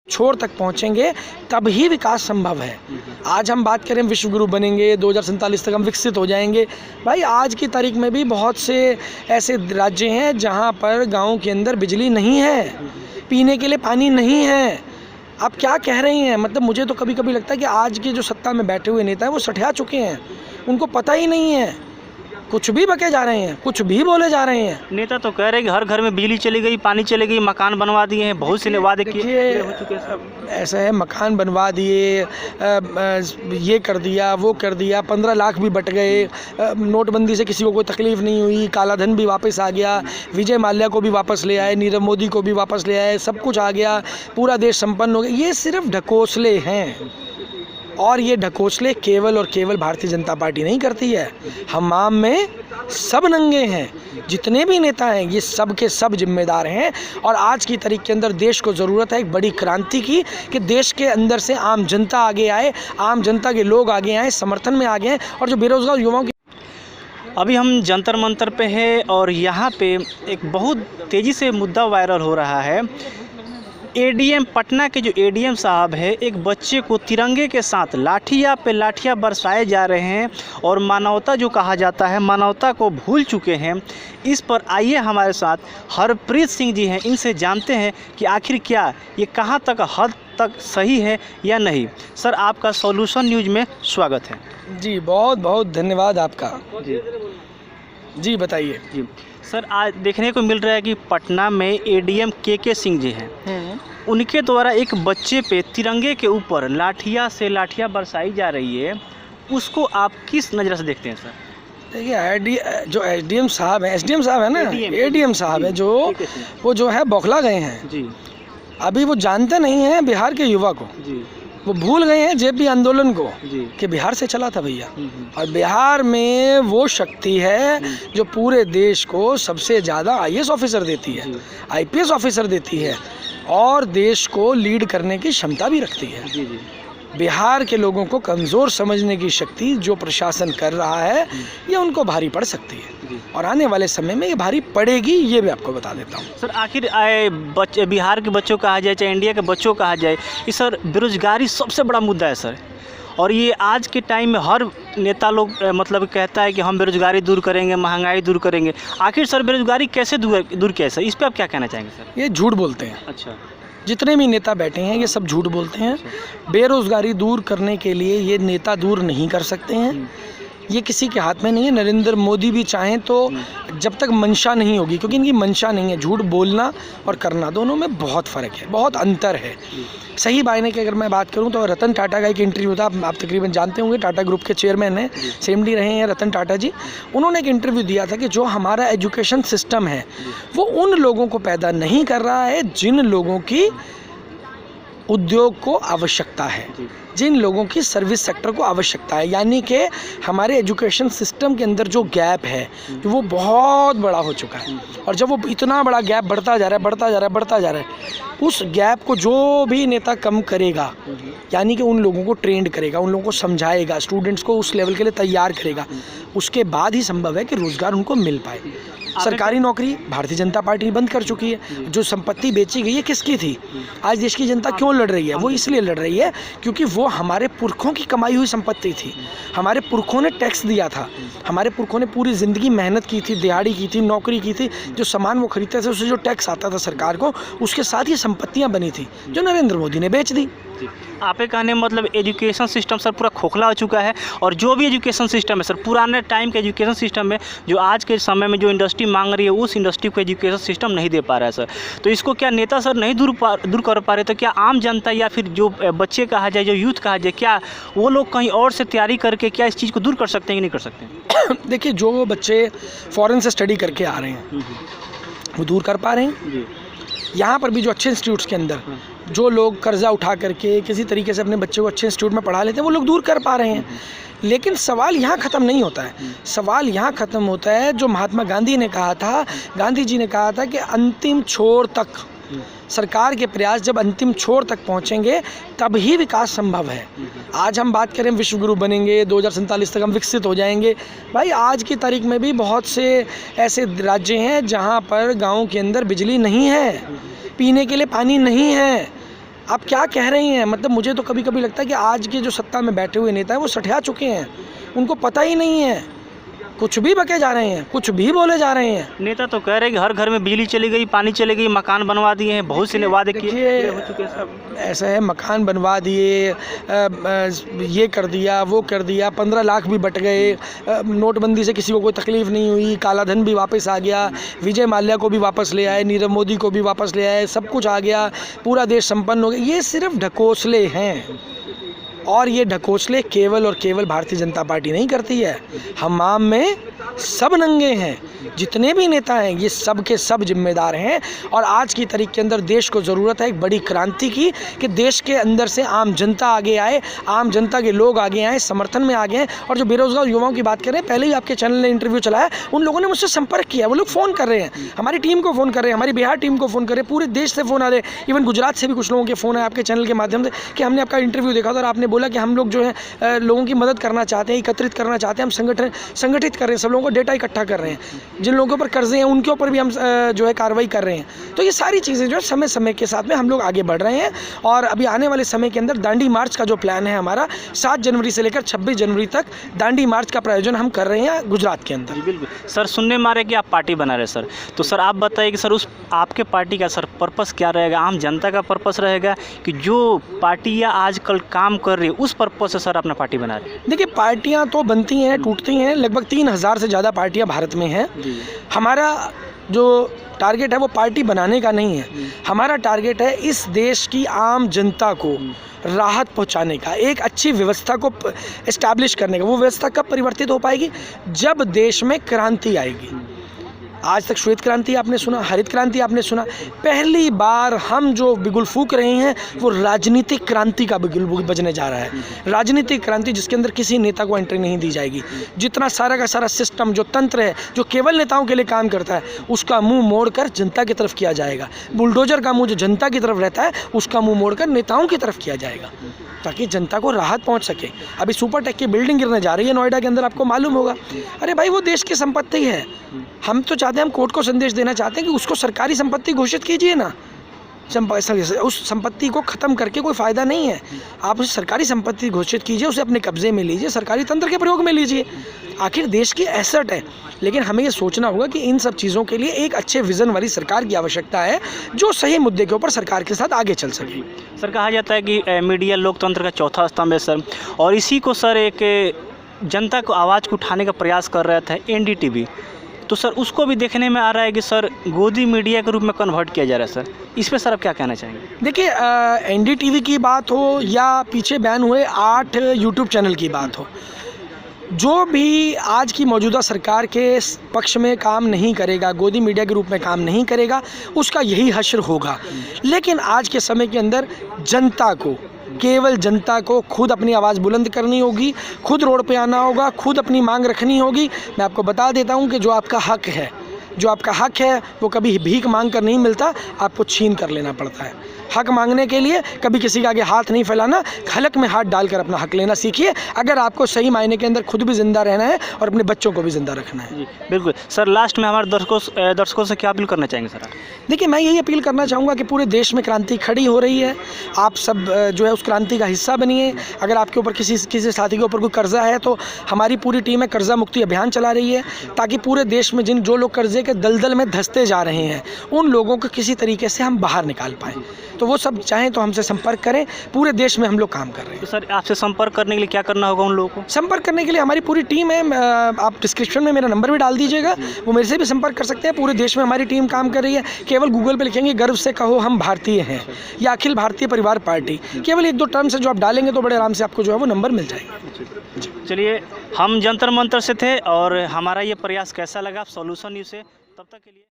छोर तक पहुंचेंगे तब ही विकास संभव है। आज हम बात करें विश्व गुरु बनेंगे, 2047 तक हम विकसित हो जाएंगे। भाई आज की तारीख में भी बहुत से ऐसे राज्य हैं जहां पर गाँव के अंदर बिजली नहीं है, पीने के लिए पानी नहीं है। आप क्या कह रही हैं? मतलब मुझे तो कभी कभी लगता है कि आज के जो सत्ता में बैठे हुए नेता हैं वो सठिया चुके हैं, उनको पता ही नहीं है, कुछ भी बके जा रहे हैं, कुछ भी बोले जा रहे हैं। नेता तो कह रहे हैं कि हर घर में बिजली चली गई, पानी चली गई, मकान बनवा दिए हैं, बहुत से वादे किए हो चुके हैं। ऐसा है, मकान बनवा दिए, ये कर दिया, वो कर दिया, 15 लाख भी बट गए, नोटबंदी से किसी को कोई तकलीफ नहीं हुई, काला धन भी वापस आ गया, विजय माल्या को भी वापस ले आए, नीरव मोदी को भी वापस ले आए, सब कुछ आ गया, पूरा देश संपन्न हो गया। ये सिर्फ ढकोसले हैं और ये ढकोसले केवल और केवल भारतीय जनता पार्टी नहीं करती है। हमाम में सब नंगे हैं, जितने भी नेता हैं ये सब के सब जिम्मेदार हैं। और आज की तारीख के अंदर देश को ज़रूरत है एक बड़ी क्रांति की, कि देश के अंदर से आम जनता आगे आए, आम जनता के लोग आगे आए, समर्थन में आगे आए। और जो बेरोजगार युवाओं की, अभी हम जंतर मंतर पे हैं और यहाँ पे एक बहुत तेज़ी से मुद्दा वायरल हो रहा है। एडीएम पटना के जो एडीएम साहब है, एक बच्चे को तिरंगे के साथ लाठियाँ पे लाठियाँ बरसाए जा रहे हैं और मानवता जो कहा जाता है, मानवता को भूल चुके हैं। इस पर आइए हमारे साथ हरप्रीत सिंह जी हैं, इनसे जानते हैं कि आखिर क्या ये कहाँ तक हद तक सही है या नहीं। सर, आपका सॉल्यूशन न्यूज़ में स्वागत है। जी बहुत बहुत धन्यवाद आपका। जी बताइए। जी सर, आज देखने को मिल रहा है कि पटना में एडीएम के सिंह जी हैं, उनके द्वारा एक बच्चे पे तिरंगे के ऊपर लाठियाँ से लाठियाँ बरसाई जा रही है, उसको आप किस नज़र से देखते हैं सर? देखिए, जो एसडीएम साहब हैं, एसडीएम साहब है ना, एडीएम साहब है, जो वो जो है बौखला गए हैं जी। अभी वो जानते नहीं हैं बिहार के युवा को जी। वो भूल गए हैं जेपी आंदोलन को जी। कि बिहार से चला था भैया। और बिहार में वो शक्ति है जो पूरे देश को सबसे ज़्यादा आईएएस ऑफिसर देती है, आईपीएस ऑफिसर देती है और देश को लीड करने की क्षमता भी रखती है। जी जी। बिहार के लोगों को कमज़ोर समझने की शक्ति जो प्रशासन कर रहा है ये उनको भारी पड़ सकती है और आने वाले समय में ये भारी पड़ेगी, ये भी आपको बता देता हूँ। सर, आखिर बच्चे, बिहार के बच्चों कहा जाए चाहे इंडिया के बच्चों कहा जाए, ये सर बेरोजगारी सबसे बड़ा मुद्दा है सर। और ये आज के टाइम में हर नेता लोग मतलब कहता है कि हम बेरोजगारी दूर करेंगे, महंगाई दूर करेंगे। आखिर सर बेरोजगारी कैसे दूर किया सर? इस पर आप क्या कहना चाहेंगे सर? ये झूठ बोलते हैं। अच्छा। जितने भी नेता बैठे हैं ये सब झूठ बोलते हैं। बेरोजगारी दूर करने के लिए ये नेता दूर नहीं कर सकते हैं, ये किसी के हाथ में नहीं है। नरेंद्र मोदी भी चाहें तो जब तक मंशा नहीं होगी, क्योंकि इनकी मंशा नहीं है। झूठ बोलना और करना दोनों में बहुत फ़र्क है, बहुत अंतर है। सही मायने की अगर मैं बात करूं तो रतन टाटा का एक इंटरव्यू था, आप तकरीबन जानते होंगे, टाटा ग्रुप के चेयरमैन हैं, सीएमडी रहे हैं रतन टाटा जी। उन्होंने एक इंटरव्यू दिया था कि जो हमारा एजुकेशन सिस्टम है वो उन लोगों को पैदा नहीं कर रहा है जिन लोगों की उद्योग को आवश्यकता है, जिन लोगों की सर्विस सेक्टर को आवश्यकता है। यानी कि हमारे एजुकेशन सिस्टम के अंदर जो गैप है वो बहुत बड़ा हो चुका है और जब वो इतना बड़ा गैप बढ़ता जा रहा है, उस गैप को जो भी नेता कम करेगा, यानी कि उन लोगों को ट्रेंड करेगा, उन लोगों को समझाएगा, स्टूडेंट्स को उस लेवल के लिए तैयार करेगा, उसके बाद ही संभव है कि रोज़गार उनको मिल पाए। सरकारी नौकरी भारतीय जनता पार्टी बंद कर चुकी है। जो संपत्ति बेची गई है किसकी थी? आज देश की जनता क्यों लड़ रही है? वो इसलिए लड़ रही है क्योंकि वो हमारे पुरखों की कमाई हुई संपत्ति थी। हमारे पुरखों ने टैक्स दिया था, हमारे पुरखों ने पूरी ज़िंदगी मेहनत की थी, दिहाड़ी की थी, नौकरी की थी। जो सामान वो खरीदते थे उससे जो टैक्स आता था सरकार को, उसके साथ ही संपत्तियाँ बनी थी जो नरेंद्र मोदी ने बेच दी। आपके कहने मतलब एजुकेशन सिस्टम सर पूरा खोखला हो चुका है और जो भी एजुकेशन सिस्टम है सर, पुराने टाइम के एजुकेशन सिस्टम में जो आज के समय में जो इंडस्ट्री मांग रही है उस इंडस्ट्री को एजुकेशन सिस्टम नहीं दे पा रहा है सर। तो इसको क्या नेता सर नहीं दूर कर पा रहे, तो क्या आम जनता या फिर जो बच्चे कहा जाए, जो यूथ कहा जाए, क्या वो लोग कहीं और से तैयारी करके क्या इस चीज़ को दूर कर सकते हैं कि नहीं कर सकते? देखिए, जो बच्चे फ़ॉरेन से स्टडी करके आ रहे हैं वो दूर कर पा रहे हैं। यहाँ पर भी जो अच्छे इंस्टीट्यूट्स के अंदर जो लोग कर्जा उठा करके किसी तरीके से अपने बच्चे को अच्छे इंस्टीट्यूट में पढ़ा लेते हैं वो लोग दूर कर पा रहे हैं। लेकिन सवाल यहाँ ख़त्म नहीं होता है। सवाल यहाँ ख़त्म होता है जो महात्मा गांधी ने कहा था, गांधी जी ने कहा था कि अंतिम छोर तक सरकार के प्रयास जब अंतिम छोर तक पहुँचेंगे तब ही विकास संभव है। आज हम बात करें विश्व गुरु बनेंगे, 2047 तक हम विकसित हो जाएंगे। भाई आज की तारीख में भी बहुत से ऐसे राज्य हैं जहाँ पर गाँव के अंदर बिजली नहीं है, पीने के लिए पानी नहीं है, आप क्या कह रही हैं? मतलब मुझे तो कभी कभी लगता है कि आज के जो सत्ता में बैठे हुए नेता हैं वो सठिया चुके हैं, उनको पता ही नहीं है, कुछ भी बके जा रहे हैं, कुछ भी बोले जा रहे हैं। नेता तो कह रहे हैं कि हर घर में बिजली चली गई, पानी चली गई, मकान बनवा दिए हैं, बहुत से वादे किए देखिए, हो चुके हैं सब। ऐसा है, मकान बनवा दिए, ये कर दिया, वो कर दिया, 15 लाख भी बट गए, नोटबंदी से किसी को कोई तकलीफ नहीं हुई, काला धन भी वापस आ गया, विजय माल्या को भी वापस ले आए, नीरव मोदी को भी वापस ले आए, सब कुछ आ गया, पूरा देश संपन्न हो गया। ये सिर्फ ढकोसले हैं, और ये ढकोसले केवल और केवल भारतीय जनता पार्टी नहीं करती है। हम आम में सब नंगे हैं, जितने भी नेता हैं ये सब के सब जिम्मेदार हैं। और आज की तारीख के अंदर देश को ज़रूरत है एक बड़ी क्रांति की, कि देश के अंदर से आम जनता आगे आए, आम जनता के लोग आगे आए, समर्थन में आगे आए। और जो बेरोजगार युवाओं की बात करें, पहले ही आपके चैनल ने इंटरव्यू चलाया, उन लोगों ने मुझसे संपर्क किया, वो लोग फ़ोन कर रहे हैं, हमारी टीम को फ़ोन कर रहे हैं, हमारी बिहार टीम को फ़ोन कर रहे हैं, पूरे देश से फ़ोन आ रहे हैं, इवन गुजरात से भी कुछ लोगों के फ़ोन है आपके चैनल के माध्यम से कि हमने आपका इंटरव्यू देखा था और आपने बोला कि हम लोग जो है लोगों की मदद करना चाहते हैं, एकत्रित करना चाहते हैं, हम संगठित कर रहे हैं, सब लोगों को डेटा इकट्ठा कर रहे हैं, जिन लोगों के ऊपर कर्जे हैं उनके ऊपर भी हम जो है कार्रवाई कर रहे हैं। तो ये सारी चीज़ें जो है समय समय के साथ में हम लोग आगे बढ़ रहे हैं। और अभी आने वाले समय के अंदर दांडी मार्च का जो प्लान है हमारा, 7 जनवरी से लेकर 26 जनवरी तक दांडी मार्च का प्रायोजन हम कर रहे हैं गुजरात के अंदर। बिल्कुल सर, सुनने में आ रहा है कि आप पार्टी बना रहे सर, तो सर आप बताइए कि सर उस आपके पार्टी का सर पर्पस क्या रहेगा? आम जनता का पर्पस रहेगा कि जो पार्टियाँ आजकल काम कर रही है उस पर्पस से सर अपना पार्टी बना रहे हैं? देखिए, पार्टियां तो बनती हैं, टूटती हैं, लगभग 3000 से ज़्यादा पार्टियां भारत में हैं। हमारा जो टारगेट है वो पार्टी बनाने का नहीं है, हमारा टारगेट है इस देश की आम जनता को राहत पहुंचाने का, एक अच्छी व्यवस्था को इस्टेब्लिश करने का। वो व्यवस्था कब परिवर्तित हो पाएगी? जब देश में क्रांति आएगी। आज तक श्वेत क्रांति आपने सुना, हरित क्रांति आपने सुना, पहली बार हम जो बिगुल फूंक रहे हैं वो राजनीतिक क्रांति का बिगुल बजने जा रहा है। राजनीतिक क्रांति जिसके अंदर किसी नेता को एंट्री नहीं दी जाएगी, जितना सारा का सारा सिस्टम जो तंत्र है जो केवल नेताओं के लिए काम करता है उसका मुंह मोड़कर जनता की तरफ किया जाएगा। बुलडोजर का मुंह जो जनता की तरफ रहता है उसका मुंह मोड़कर नेताओं की तरफ किया जाएगा, ताकि जनता को राहत पहुंच सके। अभी सुपरटेक की बिल्डिंग गिरने जा रही है नोएडा के अंदर, आपको मालूम होगा। अरे भाई, वो देश की संपत्ति है, हम तो चाहते हैं, हम कोर्ट को संदेश देना चाहते हैं कि उसको सरकारी संपत्ति घोषित कीजिए ना। उस संपत्ति को ख़त्म करके कोई फ़ायदा नहीं है, आप उसे सरकारी संपत्ति घोषित कीजिए, उसे अपने कब्जे में लीजिए, सरकारी तंत्र के प्रयोग में लीजिए। आखिर देश की एसेट है, लेकिन हमें ये सोचना होगा कि इन सब चीज़ों के लिए एक अच्छे विज़न वाली सरकार की आवश्यकता है, जो सही मुद्दे के ऊपर सरकार के साथ आगे चल सके। सर, कहा जाता है कि मीडिया लोकतंत्र का चौथा स्तंभ है सर, और इसी को सर एक जनता को आवाज़ को उठाने का प्रयास कर रहा था NDTV, तो सर उसको भी देखने में आ रहा है कि सर गोदी मीडिया के रूप में कन्वर्ट किया जा रहा है सर, इस पे सर आप क्या कहना चाहेंगे? देखिए, NDTV की बात हो या पीछे बैन हुए 8 यूट्यूब चैनल की बात हो, जो भी आज की मौजूदा सरकार के पक्ष में काम नहीं करेगा, गोदी मीडिया के रूप में काम नहीं करेगा, उसका यही हश्र होगा। लेकिन आज के समय के अंदर जनता को, केवल जनता को खुद अपनी आवाज़ बुलंद करनी होगी, खुद रोड पे आना होगा, खुद अपनी मांग रखनी होगी। मैं आपको बता देता हूँ कि जो आपका हक है, जो आपका हक है वो कभी भीख मांग कर नहीं मिलता, आपको छीन कर लेना पड़ता है। हक मांगने के लिए कभी किसी के आगे हाथ नहीं फैलाना, हलक में हाथ डालकर अपना हक लेना सीखिए, अगर आपको सही मायने के अंदर खुद भी ज़िंदा रहना है और अपने बच्चों को भी ज़िंदा रखना है। जी बिल्कुल सर, लास्ट में हमारे दर्शकों से क्या अपील करना चाहेंगे सर? देखिए, मैं यही अपील करना चाहूँगा कि पूरे देश में क्रांति खड़ी हो रही है, आप सब जो है उस क्रांति का हिस्सा बनिए। अगर आपके ऊपर किसी साथी के ऊपर कोई कर्जा है तो हमारी पूरी टीम है कर्जा मुक्ति अभियान चला रही है, ताकि पूरे देश में जो लोग कर्जे के दलदल में धंसते जा रहे हैं उन लोगों को किसी तरीके से हम बाहर निकाल पाएँ। तो वो सब चाहें तो हमसे संपर्क करें, पूरे देश में हम लोग काम कर रहे हैं। तो सर, आपसे संपर्क करने के लिए क्या करना होगा उन लोगों को? संपर्क करने के लिए हमारी पूरी टीम है, आप डिस्क्रिप्शन में मेरा नंबर भी डाल दीजिएगा, वो मेरे से भी संपर्क कर सकते हैं। पूरे देश में हमारी टीम काम कर रही है। केवल गूगल पे लिखेंगे गर्व से कहो हम भारतीय हैं या अखिल भारतीय परिवार पार्टी, केवल 1-2 टर्म से जो आप डालेंगे तो बड़े आराम से आपको जो है वो नंबर मिल जाएगा। चलिए, हम जंतर मंतर से थे और हमारा ये प्रयास कैसा लगा आप सोल्यूशन न्यूज़ से, तब तक के लिए